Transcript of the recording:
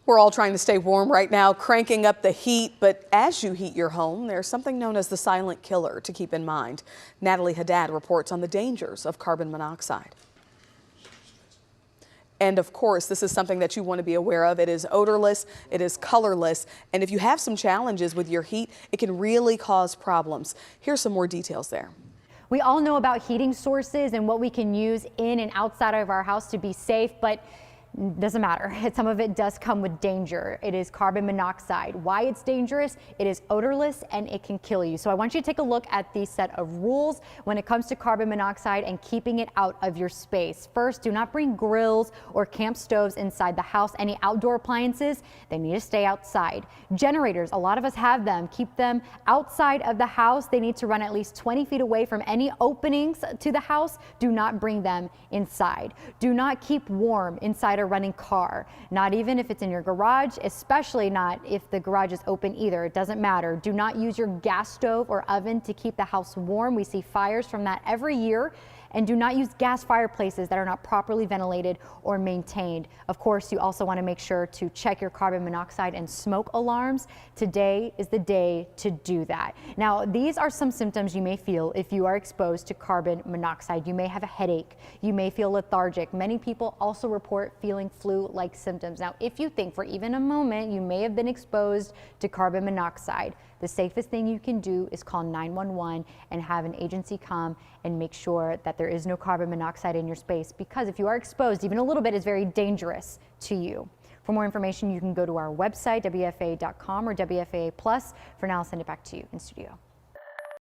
We're all trying to stay warm right now, cranking up the heat, but as you heat your home, there's something known as the silent killer to keep in mind. Natalie Haddad reports on the dangers of carbon monoxide. And of course, this is something that you want to be aware of. It is odorless, it is colorless, and if you have some challenges with your heat, it can really cause problems. Here's some more details there. We all know about heating sources and what we can use in and outside of our house to be safe, but doesn't matter. Some of it does come with danger. It is carbon monoxide. Why it's dangerous? It is odorless and it can kill you. So I want you to take a look at the set of rules when it comes to carbon monoxide and keeping it out of your space. First, do not bring grills or camp stoves inside the house. Any outdoor appliances, they need to stay outside. Generators, a lot of us have them. Keep them outside of the house. They need to run at least 20 feet away from any openings to the house. Do not bring them inside. Do not keep warm inside a running car, not even if it's in your garage, especially not if the garage is open either. It doesn't matter. Do not use your gas stove or oven to keep the house warm. We see fires from that every year. And do not use gas fireplaces that are not properly ventilated or maintained. Of course, you also want to make sure to check your carbon monoxide and smoke alarms. Today is the day to do that. Now, these are some symptoms you may feel if you are exposed to carbon monoxide. You may have a headache. You may feel lethargic. Many people also report feeling flu-like symptoms. Now, if you think for even a moment you may have been exposed to carbon monoxide, the safest thing you can do is call 911 and have an agency come and make sure that there is no carbon monoxide in your space, because if you are exposed, even a little bit is very dangerous to you. For more information, you can go to our website, WFAA.com or WFAA Plus. For now, I'll send it back to you in studio.